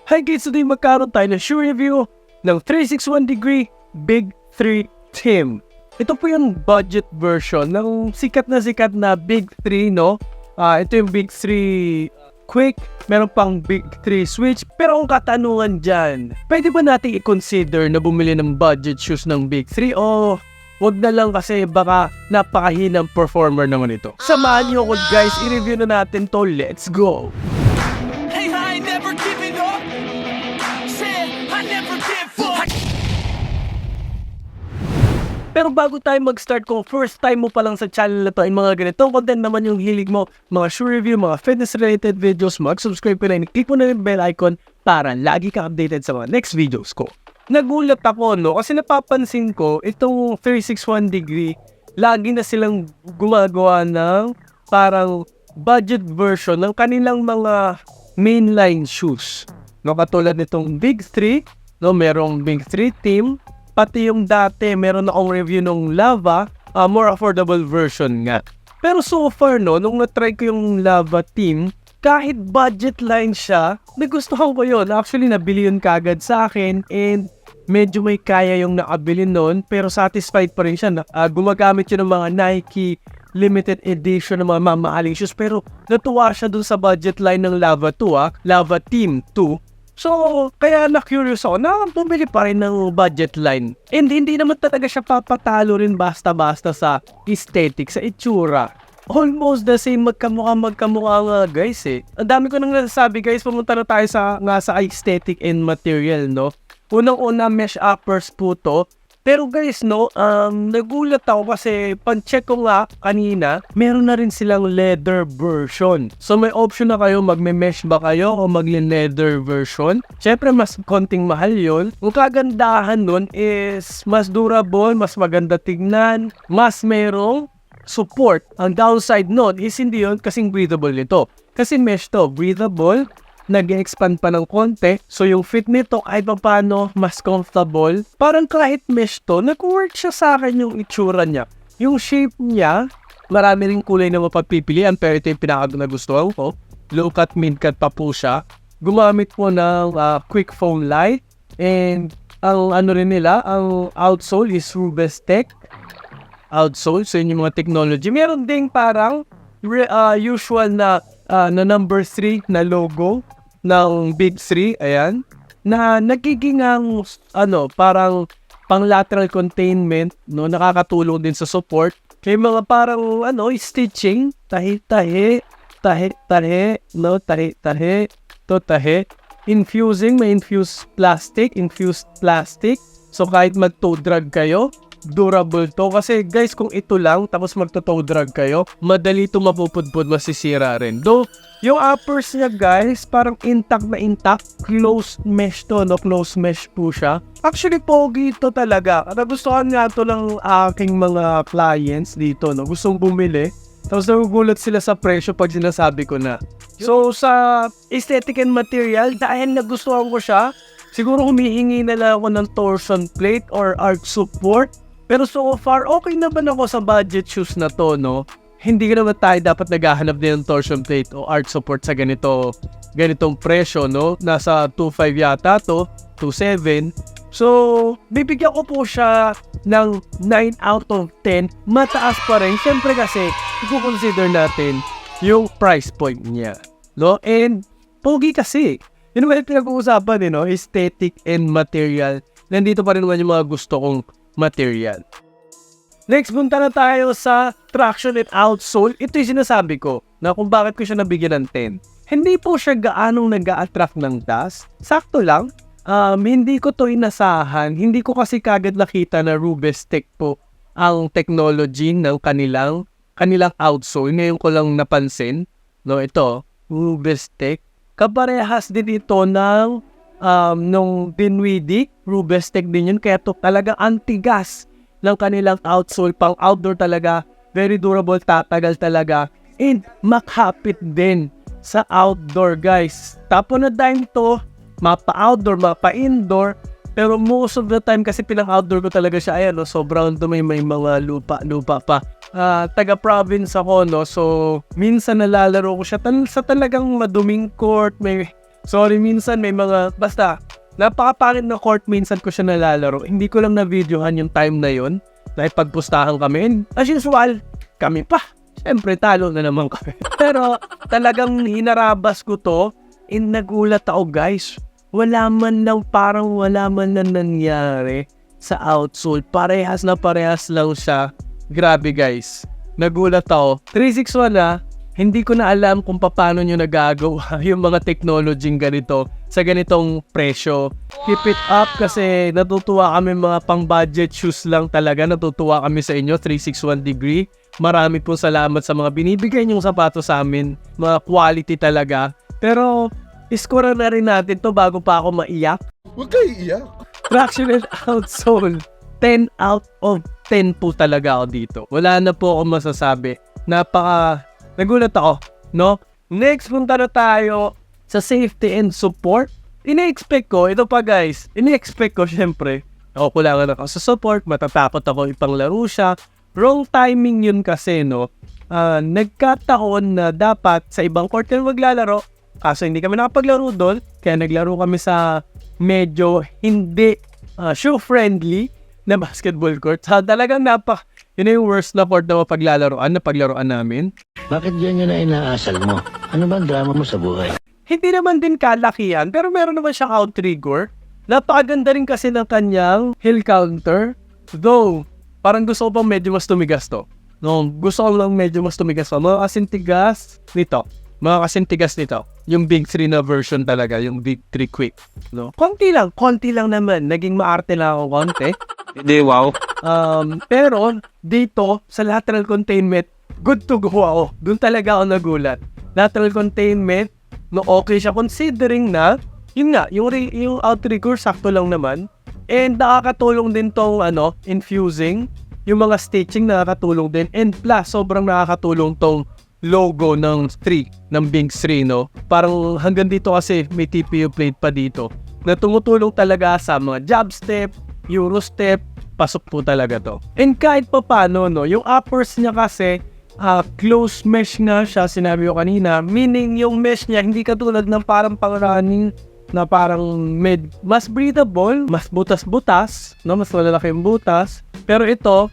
Hi guys, today magkaroon tayo ng shoe review ng 361° Big 3 Team. Ito po yung budget version ng sikat na Big 3, no? Ito yung Big 3 Quick, meron pang Big 3 Switch. Pero ang katanungan dyan, pwede ba natin i-consider na bumili ng budget shoes ng Big 3 o wag na lang kasi baka napakahinang performer naman ito? Samahan niyo ako guys, i-review na natin to. Let's go! Hey, I ain't never giving up. Said I never give up. Pero bago tayo mag-start, kung first time mo pa lang sa channel na to, yung mga ganitong content naman yung hilig mo, mga shoe review, mga fitness-related videos, mag-subscribe ka na, click mo na yung bell icon para lagi ka updated sa mga next videos ko. Nagulat ako, no? Kasi napapansin ko, itong 361°, lagi na silang gumagawa ng parang budget version ng kanilang mga mainline shoes. No, katulad nitong Big 3, no, merong Big 3 Team, pati yung dati, meron akong review ng Lava, more affordable version nga. Pero so far, no, nung na-try ko yung Lava Team, kahit budget line siya, nagustuhan ko yun. Actually, nabili yun kagad sa akin and medyo may kaya yung nakabili nun, pero satisfied pa rin siya. Gumagamit yun ng mga Nike limited edition ng mga mamahaling shoes, pero natuwa siya dun sa budget line ng Lava 2, Lava Team 2. So, kaya na-curious ako na bumili pa rin ng budget line. And hindi naman talaga siya papatalo rin basta-basta sa aesthetic, sa itsura. Almost the same, magkamukha nga guys eh. Ang dami ko nang nasasabi guys, pumunta na tayo sa aesthetic and material, no? Unang-una, mesh uppers po to. Pero guys, no, nagulat ako kasi pan-check ko nga kanina, meron na rin silang leather version. So may option na kayo, magme-mesh ba kayo o magle-leather version. Syempre, mas konting mahal yon. Ang kagandahan nun is mas durable, mas maganda tignan, mas merong support. Ang downside nun is hindi yun kasing breathable nito. Kasi mesh to, breathable, nag-expand pa ng konti. So yung fit nito kahit pa paano mas comfortable. Parang kahit mesh to, nag-work siya sa akin yung itsura niya. Yung shape niya, marami ring kulay na mapagpipilian, pero ito yung pinaka-nagustuhan ko. Low cut, mid cut pa po siya. Gumamit po ng quick foam light. And ang ano rin nila, ang outsole is Rubestech outsole. So yun yung mga technology. Meron ding parang usual na number 3 na logo ng Big 3, ayan, na nagiging ang parang pang lateral containment, no, nakakatulong din sa support. May mga parang stitching, tahi-tahi, no, tahi-tahi, to tahi. Infusing, may infused plastic. So kahit mag-toe drag kayo, durable to. Kasi guys, kung ito lang tapos magto-toe drag kayo, madali ito mapupudpud, masisira rin. Though, yung uppers niya guys, parang intact na intact. Close mesh to, no? Close mesh po siya. Actually, pogi ito talaga. Nagustuhan nga ito ng aking mga clients dito, no? Gustong bumili. Tapos nagugulat sila sa presyo pag sinasabi ko na. So, sa aesthetic and material, dahil nagustuhan ko siya, siguro humihingi na lang ako ng torsion plate or arch support. Pero so far, okay naman ako sa budget shoes na to, no? Hindi ka naman tayo dapat naghahanap din ng torsion plate o arch support sa ganitong presyo, no? Nasa 2.5 yata to, 2.7. So, bibigyan ko po siya ng 9 out of 10. Mataas pa rin. Siyempre kasi, i-consider natin yung price point niya, no? And, pogi kasi. Yun naman yung pinag-uusapan, no? Aesthetic and material. Nandito pa rin naman yung mga gusto kong material. Next, punta na tayo sa traction and outsole. Ito yung sinasabi ko na kung bakit ko siya nabigyan ng 10. Hindi po siya gaanong nag-a-attract ng dust. Sakto lang. Hindi ko to inasahan. Hindi ko kasi kagad nakita na Rubestech po ang technology ng kanilang outsole. Ngayon ko lang napansin. No, ito, Rubestech. Kaparehas din ito ng nung Dinwiddie, Rubestech din yun. Kaya to talaga antigas ng kanilang outsole. Pang outdoor talaga. Very durable, tatagal talaga. And makapit din sa outdoor guys. Tapo na dime to. Mapa-outdoor, mapa-indoor. Pero most of the time kasi pinang-outdoor ko talaga siya. Ayan, no? Sobrang may mga lupa pa. Taga-province ako, no? So, minsan nalalaro ko siya sa talagang maduming court. May Sorry, minsan may mga, basta, napakapangit na court minsan ko siya nalalaro. Hindi ko lang na-videohan yung time na yun. Nakipagpustahan kami. And as usual, kami pa. Siyempre, talo na naman kami. Pero talagang hinarabas ko to. And nagulat ako, guys. Wala man lang nangyari sa outsold. Parehas lang siya. Grabe, guys. Nagulat ako. 361 na. Hindi ko na alam kung paano nyo nagagawa yung mga technology ganito sa ganitong presyo. Keep it up kasi natutuwa kami mga pang-budget shoes lang talaga. Natutuwa kami sa inyo, 361 degree. Marami pong salamat sa mga binibigay nyong sapatos sa amin. Mga quality talaga. Pero, iskora na rin natin to bago pa ako maiyak. Huwag kayo iiyak. Traction and outsole. 10 out of 10 po talaga ako dito. Wala na po ako masasabi. Nagulat ako, no? Next, punta na tayo sa safety and support. Ine-expect ko, ito pa guys, syempre, ako kulangan ako sa support, matatakot ako ipanglaro siya. Wrong timing yun kasi, no? Nagkataon na dapat sa ibang court kami maglalaro, kaso hindi kami nakapaglaro doon, kaya naglaro kami sa medyo hindi shoe-friendly na basketball court. Talagang yun yung worst na court na paglaruan namin. Bakit yan na inaasal mo? Ano ba ang drama mo sa buhay? Hindi naman din kalakihan, pero meron naman siyang outrigger. Napakaganda rin kasi ng kanyang heel counter. Though, parang gusto ko pang medyo mas tumigas to. No, gusto ko lang medyo mas tumigas to. Mga kasintigas nito. Yung Big 3 na version talaga, yung Big 3 Quick. No? Konti lang naman. Naging maarte lang ako konti. Hindi, wow. Pero dito sa lateral containment, good to go ako. Doon talaga ako nagulat. Lateral containment, no, okay siya considering na yung outrigger sakto lang naman. And nakakatulong din tong infusing, yung mga stitching nakakatulong din. And plus, sobrang nakakatulong tong logo ng Big 3, no? Parang hanggang dito kasi may TPU plate pa dito na tumutulong talaga sa mga jab step, Euro step, pasok po talaga to. And kahit pa paano, no, yung uppers niya kasi close mesh nga siya, sinabi ko kanina, meaning yung mesh niya hindi katulad ng parang pang-running na parang mas breathable, mas butas-butas, no, mas malalaki yung butas. Pero ito,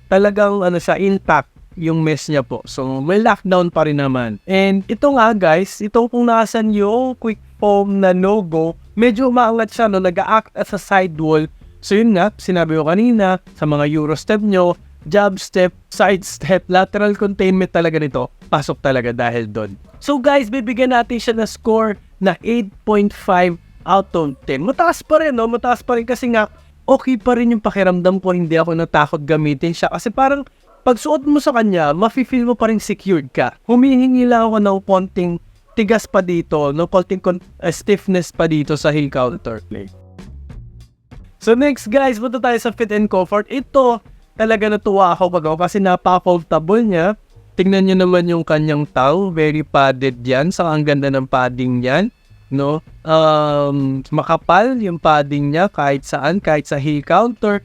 talagang siya, intact yung mesh niya po. So, may lockdown pa rin naman. And ito nga guys, itong kung nasan yung quick foam na logo, medyo umaangat siya, no, nag-act as a sidewall. So yun nga, sinabi ko kanina, sa mga Euro step nyo, jab step, side step, lateral containment talaga nito, pasok talaga dahil doon. So guys, bibigyan natin siya na score na 8.5 out of 10. Mataas pa rin, no? Mataas pa rin kasi nga, okay pa rin yung pakiramdam ko, hindi ako natakot gamitin siya. Kasi parang, pag suot mo sa kanya, mafe-feel mo pa rin secured ka. Humihingi lang ako ng konting tigas pa dito, ng konting stiffness pa dito sa heel counter plate. So next guys, punta tayo sa fit and comfort. Ito, talaga natuwa ako kasi napaka-comfortable niya. Tingnan nyo naman yung kanyang towel, very padded yan. Saka ang ganda ng padding yan, no? Makapal yung padding niya kahit saan, kahit sa heel counter.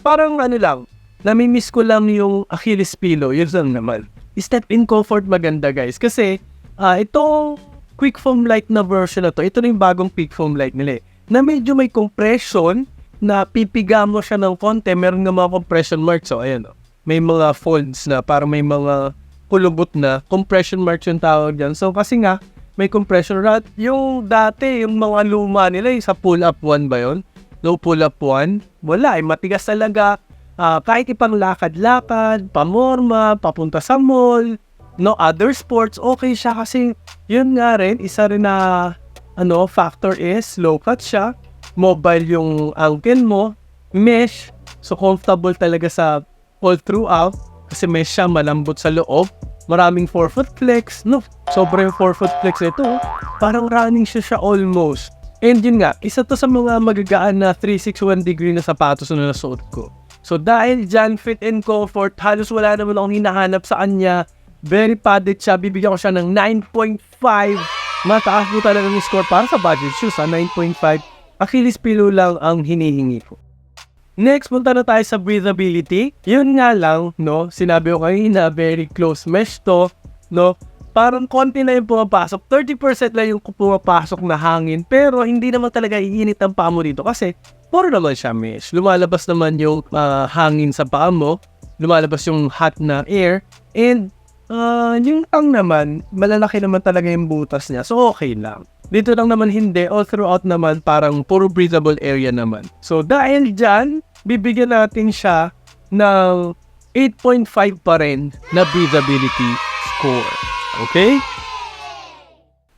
Parang lang, namimiss ko lang yung Achilles pillow, yun lang naman. Step in comfort maganda guys, kasi itong quick foam light na version na to, ito na yung bagong quick foam light nila na medyo may compression na pipiga mo siya ng konti, meron nga mga compression marks. So, ayan, may mga folds na, parang may mga kulubot na compression marks yung tawag dyan. So, kasi nga, may compression rod. Yung dati, yung mga luma nila, yung sa pull-up 1 ba yun? No pull-up 1? Wala, matigas talaga. Kahit ipang lakad-lakad, pamorma, papunta sa mall, no, other sports, okay siya kasi, yun nga rin, isa rin na factor is low cut siya, mobile yung ankle mo, mesh, so comfortable talaga sa all throughout kasi mesh siya, malambot sa loob, maraming forefoot flex, no, sobrang forefoot flex ito, parang running siya almost. And yun nga, isa to sa mga magagaan na 361 degree na sapatos na nasuot ko. So dahil dyan, fit and comfort, halos wala naman akong hinahanap sa kanya, very padded siya, bibigyan ko siya ng 9.5. Mataas po talaga yung score para sa budget shoes, 9.5. Achilles pillow lang ang hinihingi ko. Next, punta na tayo sa breathability. Yun nga lang, no, sinabi ko kanina, very close mesh to, no. parang konti na yung pumapasok. 30% lang yung pumapasok na hangin. Pero hindi naman talaga iinit ang paa mo dito kasi puro naman siya mesh. Lumalabas naman yung hangin sa paa mo. Lumalabas yung hot na air. And yung tang naman, malalaki naman talaga yung butas niya. So okay lang. Dito lang naman hindi. All throughout naman parang puro breathable area naman. So dahil dyan, bibigyan natin siya ng 8.5 pa rin na breathability score. Okay?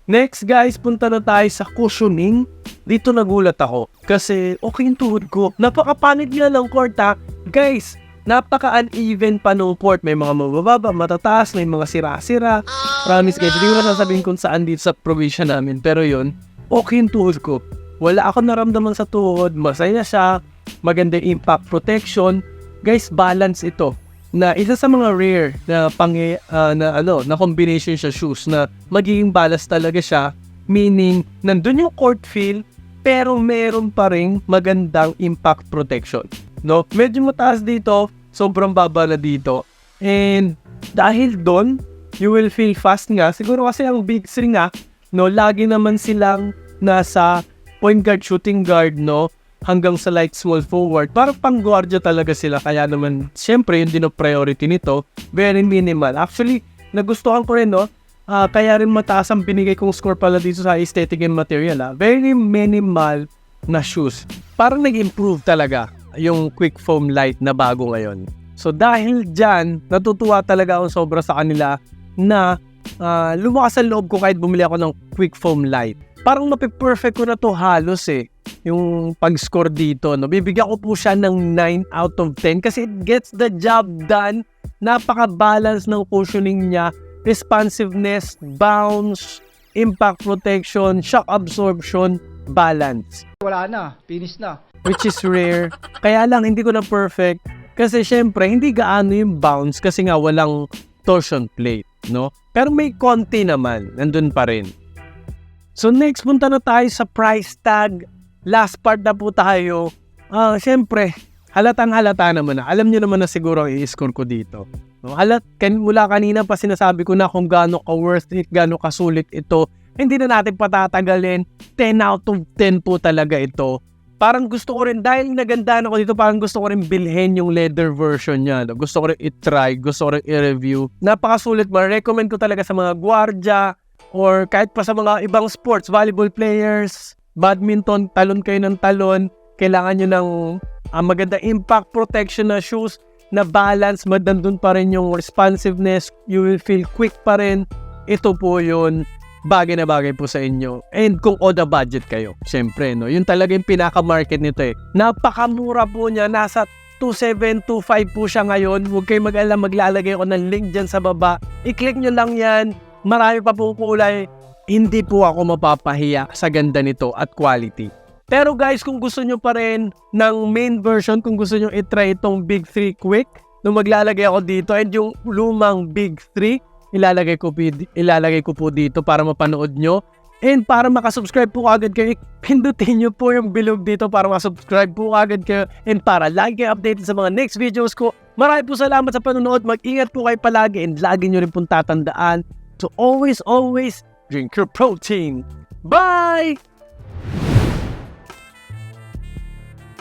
Next guys, punta na tayo sa cushioning. Dito nagulat ako kasi okay yung tuhod ko. Napakapanit nga ng court ha. Guys, napaka-uneven pa ng court. May mga mabababa, matataas, may mga sira-sira. Promise guys, hindi ko na sasabihin kung saan dito sa probinsya namin. Pero yun, okay yung tuhod ko. Wala ako naramdaman sa tuhod. Masaya siya. Maganda impact protection. Guys, balance ito. Na isa sa mga rare na na combination sa shoes na magiging balance talaga siya, meaning nandun yung court feel pero meron pa ring magandang impact protection, no? Medyo mataas dito, sobrang baba na dito, and dahil doon you will feel fast nga siguro kasi ang Big 3 nga, no, lagi naman silang nasa point guard, shooting guard, no, hanggang sa like small forward. Parang pang-guardia talaga sila. Kaya naman, syempre, yun din ang priority nito. Very minimal. Actually, nagustuhan ko rin, no? Kaya rin mataas ang binigay kong score pala dito sa aesthetic and material, ha? Very minimal na shoes. Parang nag-improve talaga yung quick foam light na bago ngayon. So, dahil dyan, natutuwa talaga ako sobra sa kanila na lumakas ang loob ko kahit bumili ako ng quick foam light. Parang mapiperfect ko na to halos yung pag-score dito, no? Bibigyan ko po siya ng 9 out of 10 kasi it gets the job done. Napaka-balance ng cushioning niya, responsiveness, bounce, impact protection, shock absorption, balance. Wala na, finish na. Which is rare. Kaya lang hindi ko na perfect kasi syempre hindi gaano yung bounce kasi nga walang torsion plate, no? Pero may konti naman, nandun pa rin. So next, punta na tayo sa price tag. Last part na po tayo. Siyempre, halatang-halata naman na. Alam niyo naman na siguro ang i-score ko dito. No? Mula kanina pa sinasabi ko na kung gaano ka worth it, gaano ka sulit ito. Hindi na natin patatagalin. 10 out of 10 po talaga ito. Parang gusto ko rin, dahil nagandaan ako dito, parang gusto ko rin bilhin yung leather version niya. No? Gusto ko rin i-try, gusto ko rin i-review. Napakasulit, ma-recommend ko talaga sa mga gwardiya, or kahit pa sa mga ibang sports, volleyball players, badminton, talon kayo ng talon, kailangan nyo ng maganda impact protection na shoes, na balance, madandun pa rin yung responsiveness, you will feel quick pa rin. Ito po yun, bagay na bagay po sa inyo. And kung on a budget kayo, syempre, no, yun talaga yung pinaka-market nito Napakamura po niya, nasa 2,725 po siya ngayon. Huwag kayo mag-alala, maglalagay ako ng link dyan sa baba. I-click nyo lang yan. Marami pa pong kulay. Hindi po ako mapapahiya sa ganda nito at quality. Pero guys, kung gusto nyo pa rin ng main version, kung gusto nyo i-try itong Big 3 Quick, nung maglalagay ako dito, and yung lumang Big 3, ilalagay ko po dito para mapanood nyo. And para makasubscribe po agad kayo, pindutin nyo po yung bilog dito para makasubscribe po agad kayo. And para lagi kayo updated sa mga next videos ko. Marami po salamat sa panonood. Mag-ingat po kayo palagi, and lagi nyo rin pong tatandaan to always drink your protein. Bye!